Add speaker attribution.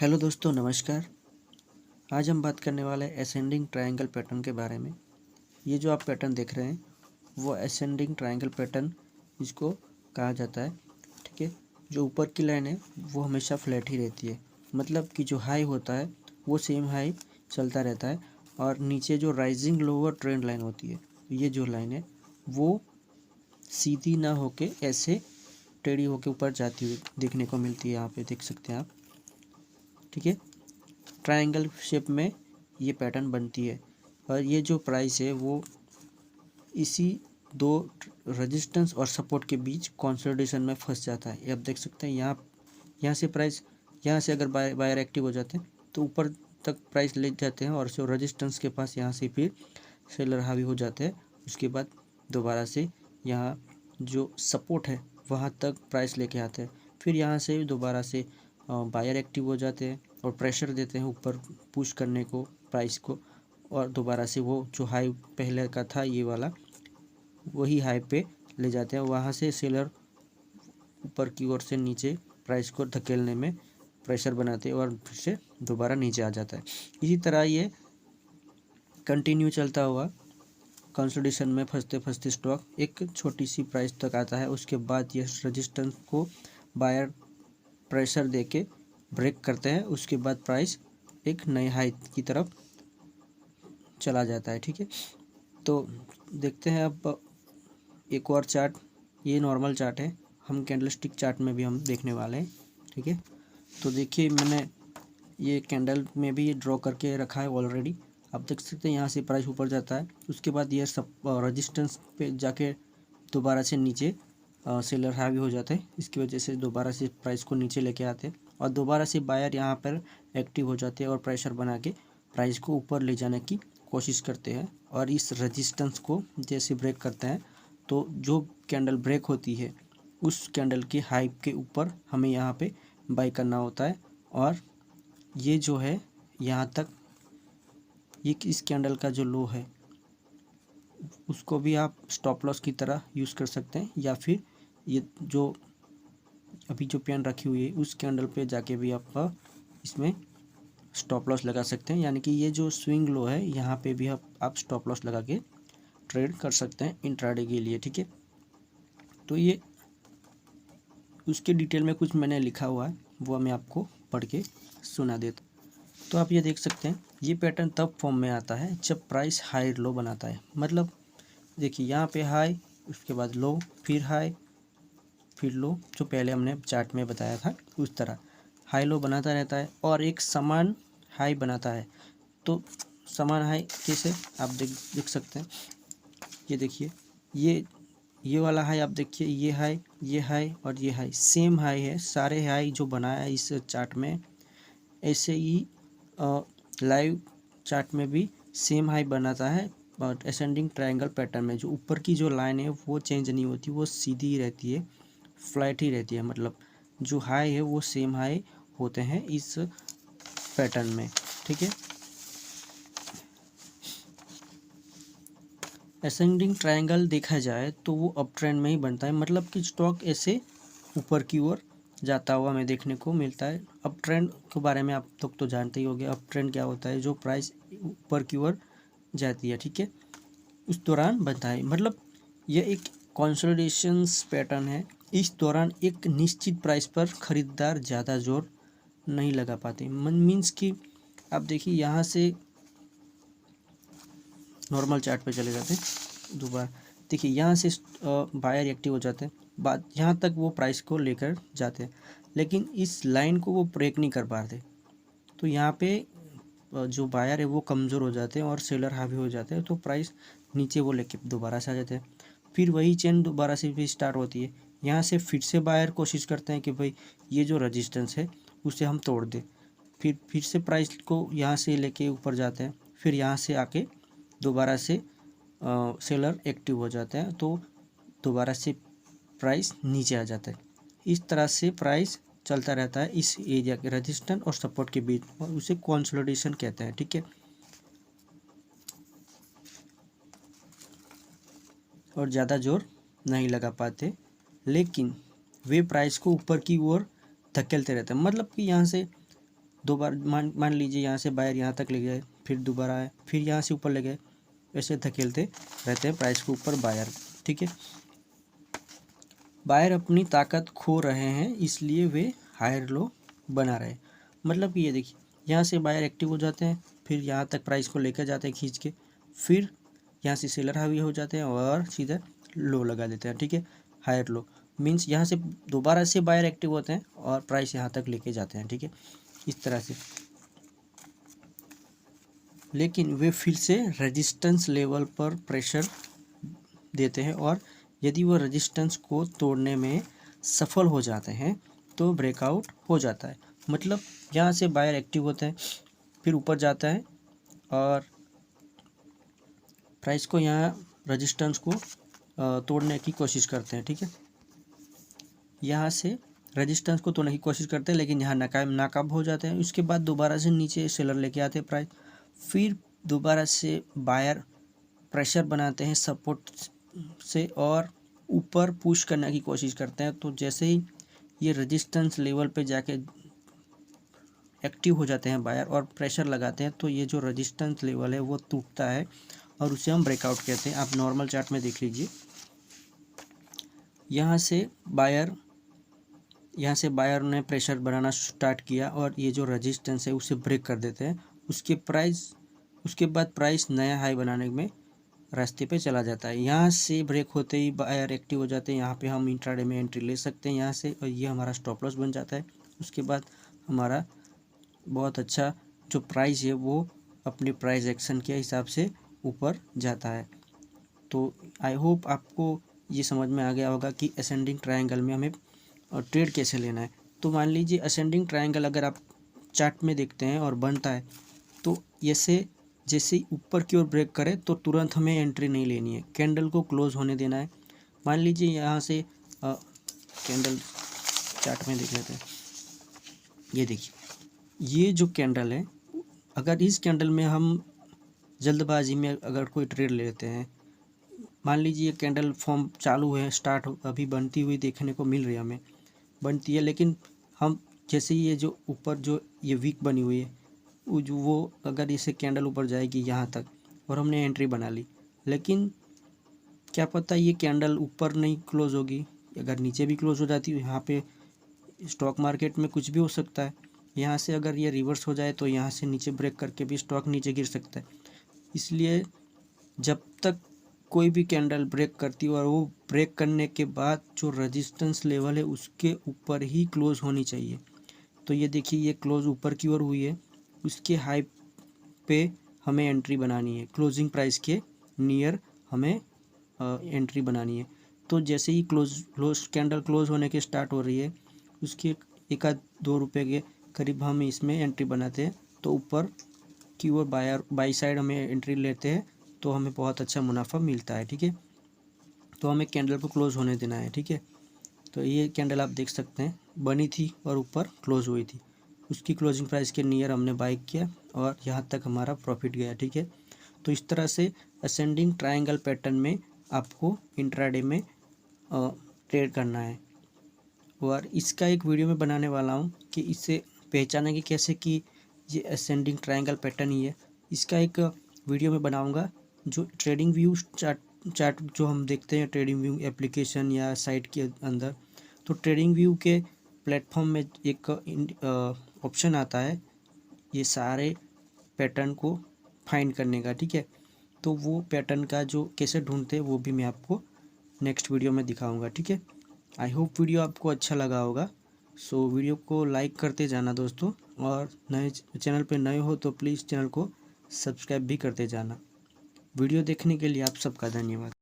Speaker 1: Hello दोस्तों, नमस्कार। आज हम बात करने वाले हैं असेंडिंग ट्रायंगल पैटर्न के बारे में। ये जो आप पैटर्न देख रहे हैं वो असेंडिंग ट्रायंगल पैटर्न इसको कहा जाता है। ठीक है, जो ऊपर की लाइन है वो हमेशा फ्लैट ही रहती है, मतलब कि जो हाई होता है वो सेम हाई चलता रहता है और नीचे जो राइजिंग लोअर ट्रेंड लाइन होती है, ये जो लाइन है वो सीधी ना होके ऐसे टेढ़ी होके ऊपर जाती हुई देखने को मिलती है। यहाँ पे देख सकते हैं आप। ठीक है, ट्रायंगल शेप में ये पैटर्न बनती है और ये जो प्राइस है वो इसी दो रेजिस्टेंस और सपोर्ट के बीच कंसोलिडेशन में फंस जाता है। ये आप देख सकते हैं। यहाँ से प्राइस, यहाँ से अगर बायर एक्टिव हो जाते हैं तो ऊपर तक प्राइस ले जाते हैं और जो रेजिस्टेंस के पास यहाँ से फिर सेलर हावी हो जाते हैं। उसके बाद दोबारा से यहाँ जो सपोर्ट है वहाँ तक प्राइस लेके आते हैं। फिर यहाँ से दोबारा से बायर एक्टिव हो जाते हैं और प्रेशर देते हैं ऊपर पुश करने को प्राइस को, और दोबारा से वो जो हाई पहले का था ये वाला वही हाई पे ले जाते हैं। वहाँ से सेलर ऊपर की ओर से नीचे प्राइस को धकेलने में प्रेशर बनाते हैं और फिर से दोबारा नीचे आ जाता है। इसी तरह ये कंटिन्यू चलता हुआ कंसोलिडेशन में फंसते फंसते स्टॉक एक छोटी सी प्राइस तक आता है। उसके बाद ये रेजिस्टेंस को बायर प्रेशर देके ब्रेक करते हैं। उसके बाद प्राइस एक नए हाई की तरफ चला जाता है। ठीक है, तो देखते हैं अब एक और चार्ट। ये नॉर्मल चार्ट है, हम कैंडलस्टिक चार्ट में भी हम देखने वाले हैं। ठीक है, तो देखिए मैंने ये कैंडल में भी ड्रॉ करके रखा है ऑलरेडी। आप देख सकते हैं यहाँ से प्राइस ऊपर जाता है, उसके बाद ये सब रेजिस्टेंस पे जाके दोबारा से नीचे सेलर हावी हो जाता है। इसकी वजह से दोबारा से प्राइस को नीचे लेके आते हैं और दोबारा से बायर यहाँ पर एक्टिव हो जाते हैं और प्रेशर बना के प्राइस को ऊपर ले जाने की कोशिश करते हैं। और इस रेजिस्टेंस को जैसे ब्रेक करते हैं तो जो कैंडल ब्रेक होती है उस कैंडल के हाई के ऊपर हमें यहाँ पे बाई करना होता है। और ये जो है यहाँ तक, ये इस कैंडल का जो लो है उसको भी आप स्टॉप लॉस की तरह यूज़ कर सकते हैं, या फिर ये जो अभी जो पेन रखी हुई है उस कैंडल पे जाके भी आप इसमें स्टॉप लॉस लगा सकते हैं। यानी कि ये जो स्विंग लो है यहाँ पे भी आप स्टॉप लॉस लगा के ट्रेड कर सकते हैं इंट्राडे के लिए। ठीक है, तो ये उसके डिटेल में कुछ मैंने लिखा हुआ है, वो मैं आपको पढ़ के सुना देता। तो आप ये देख सकते हैं, ये पैटर्न तब फॉर्म में आता है जब प्राइस हाई लो बनाता है। मतलब देखिए यहाँ पे हाई, उसके बाद लो, फिर हाई, फिर लो, जो पहले हमने चार्ट में बताया था उस तरह हाई लो बनाता रहता है और एक समान हाई बनाता है। तो समान हाई कैसे आप देख सकते हैं। ये देखिए, ये वाला हाई आप देखिए, ये हाई और ये हाई सेम हाई है। सारे हाई जो बनाया है इस चार्ट में, ऐसे ही लाइव चार्ट में भी सेम हाई बनाता है। और असेंडिंग ट्रायंगल पैटर्न में जो ऊपर की जो लाइन है वो चेंज नहीं होती, वो सीधी ही रहती है, फ्लैट ही रहती है। मतलब जो हाई है वो सेम हाई होते हैं इस पैटर्न में। ठीक है, असेंडिंग ट्रायंगल देखा जाए तो वो अप ट्रेंड में ही बनता है। मतलब कि स्टॉक ऐसे ऊपर की ओर जाता हुआ हमें देखने को मिलता है। अप ट्रेंड के बारे में आप तो जानते ही होंगे। अप ट्रेंड क्या होता है, जो प्राइस ऊपर की ओर जाती है, ठीक है, उस दौरान बनता है। मतलब यह एक कंसोलिडेशन पैटर्न है। इस दौरान एक निश्चित प्राइस पर खरीदार ज़्यादा जोर नहीं लगा पाते। मीन्स कि आप देखिए यहाँ से नॉर्मल चार्ट पे चले जाते हैं दोबारा, देखिए यहाँ से बायर एक्टिव हो जाते हैं, बाद यहाँ तक वो प्राइस को लेकर जाते हैं, लेकिन इस लाइन को वो ब्रेक नहीं कर पाते। तो यहाँ पे जो बायर है वो कमज़ोर हो जाते हैं और सेलर हावी हो जाते हैं, तो प्राइस नीचे वो लेके दोबारा से आ जाते हैं। फिर वही चेन दोबारा से भी स्टार्ट होती है। यहाँ से फिर से बायर कोशिश करते हैं कि भाई ये जो रजिस्टेंस है उसे हम तोड़ दें। फिर से प्राइस को यहाँ से लेके ऊपर जाते हैं। फिर यहाँ से आके दोबारा से सेलर एक्टिव हो जाते हैं, तो दोबारा से प्राइस नीचे आ जाता है। इस तरह से प्राइस चलता रहता है इस एरिया के रेजिस्टेंस और सपोर्ट के बीच, और उसे कंसोलिडेशन कहते हैं। ठीक है, और ज़्यादा जोर नहीं लगा पाते, लेकिन वे प्राइस को ऊपर की ओर धकेलते रहते हैं। मतलब कि यहाँ से दो बार मान लीजिए यहाँ से बायर यहाँ तक ले गए, फिर दोबारा आए, फिर यहाँ से ऊपर ले गए, ऐसे धकेलते रहते हैं प्राइस के ऊपर बायर। ठीक है, बायर अपनी ताकत खो रहे हैं, इसलिए वे हायर लो बना रहे हैं। मतलब कि ये देखिए, यहाँ से बायर एक्टिव हो जाते हैं, फिर यहाँ तक प्राइस को लेकर जाते हैं खींच के, फिर यहाँ से सेलर हावी हो जाते हैं और सीधा लो लगा देते हैं। ठीक है, हायर लो मीन्स यहाँ से दोबारा से बायर एक्टिव होते हैं और प्राइस यहाँ तक लेके जाते हैं। ठीक है, इस तरह से। लेकिन वे फिर से रेजिस्टेंस लेवल पर प्रेशर देते हैं और यदि वो रेजिस्टेंस को तोड़ने में सफल हो जाते हैं तो ब्रेकआउट हो जाता है। मतलब यहाँ से बायर एक्टिव होता है, फिर ऊपर जाता है और प्राइस को यहाँ रेजिस्टेंस को तोड़ने की कोशिश करते हैं। ठीक है, यहाँ से रेजिस्टेंस को तोड़ने की कोशिश करते हैं, लेकिन यहाँ नाकाम हो जाते हैं। उसके बाद दोबारा से नीचे सेलर लेके आते हैं प्राइस, फिर दोबारा से बायर प्रेशर बनाते हैं सपोर्ट से और ऊपर पुश करने की कोशिश करते हैं। तो जैसे ही ये रेजिस्टेंस लेवल पे जाके एक्टिव हो जाते हैं बायर और प्रेशर लगाते हैं, तो ये जो रेजिस्टेंस लेवल है वो टूटता है और उसे हम ब्रेकआउट कहते हैं। आप नॉर्मल चार्ट में देख लीजिए, यहाँ से बायर ने प्रेशर बनाना स्टार्ट किया और ये जो रेजिस्टेंस है उसे ब्रेक कर देते हैं। उसके बाद प्राइस नया हाई बनाने में रास्ते पे चला जाता है। यहाँ से ब्रेक होते ही बायर एक्टिव हो जाते हैं। यहाँ पे हम इंट्राडे में एंट्री ले सकते हैं यहाँ से, और ये हमारा स्टॉप लॉस बन जाता है। उसके बाद हमारा बहुत अच्छा जो प्राइस है वो अपनी प्राइस एक्शन के हिसाब से ऊपर जाता है। तो आई होप आपको ये समझ में आ गया होगा कि असेंडिंग ट्रायंगल में हमें ट्रेड कैसे लेना है। तो मान लीजिए असेंडिंग ट्रायंगल अगर आप चार्ट में देखते हैं और बनता है, तो जैसे ही ऊपर की ओर ब्रेक करे तो तुरंत हमें एंट्री नहीं लेनी है, कैंडल को क्लोज होने देना है। मान लीजिए यहाँ से कैंडल चार्ट में देख लेते हैं। ये देखिए, ये जो कैंडल है, अगर इस कैंडल में हम जल्दबाजी में अगर कोई ट्रेड लेते हैं, मान लीजिए ये कैंडल फॉर्म चालू है, स्टार्ट अभी बनती हुई देखने को मिल रही है, हमें बनती है, लेकिन हम जैसे ये जो ऊपर जो ये वीक बनी हुई है वो अगर इसे कैंडल ऊपर जाएगी यहाँ तक और हमने एंट्री बना ली, लेकिन क्या पता ये कैंडल ऊपर नहीं क्लोज होगी, अगर नीचे भी क्लोज हो जाती है। यहाँ पे स्टॉक मार्केट में कुछ भी हो सकता है। यहाँ से अगर ये रिवर्स हो जाए तो यहाँ से नीचे ब्रेक करके भी स्टॉक नीचे गिर सकता है। इसलिए जब तक कोई भी कैंडल ब्रेक करती है और वो ब्रेक करने के बाद जो रेजिस्टेंस लेवल है उसके ऊपर ही क्लोज होनी चाहिए। तो ये देखिए, ये क्लोज ऊपर की ओर हुई है, उसके हाई पे हमें एंट्री बनानी है, क्लोजिंग प्राइस के नियर हमें एंट्री बनानी है। तो जैसे ही कैंडल क्लोज होने के स्टार्ट हो रही है, उसके 1-2 रुपये के करीब हम इसमें एंट्री बनाते हैं, तो ऊपर की ओर बाई साइड हमें एंट्री लेते हैं, तो हमें बहुत अच्छा मुनाफा मिलता है। ठीक है, तो हमें कैंडल को क्लोज होने देना है। ठीक है, तो ये कैंडल आप देख सकते हैं बनी थी और ऊपर क्लोज हुई थी, उसकी क्लोजिंग प्राइस के नियर हमने बाई किया और यहाँ तक हमारा प्रॉफिट गया। ठीक है, तो इस तरह से असेंडिंग ट्रायंगल पैटर्न में आपको इंट्राडे में ट्रेड करना है। और इसका एक वीडियो में बनाने वाला हूँ कि इसे पहचानेंगे कैसे कि ये असेंडिंग ट्रायंगल पैटर्न ही है। इसका एक वीडियो में बनाऊँगा। जो ट्रेडिंग व्यू चार्ट जो हम देखते हैं ट्रेडिंग व्यू एप्लीकेशन या साइट के अंदर, तो ट्रेडिंग व्यू के प्लेटफॉर्म में एक ऑप्शन आता है ये सारे पैटर्न को फाइंड करने का। ठीक है, तो वो पैटर्न का जो कैसे ढूंढते हैं वो भी मैं आपको नेक्स्ट वीडियो में दिखाऊंगा। ठीक है, आई होप वीडियो आपको अच्छा लगा होगा। सो वीडियो को लाइक करते जाना दोस्तों, और नए चैनल पे नए हो तो प्लीज़ चैनल को सब्सक्राइब भी करते जाना। वीडियो देखने के लिए आप सबका धन्यवाद।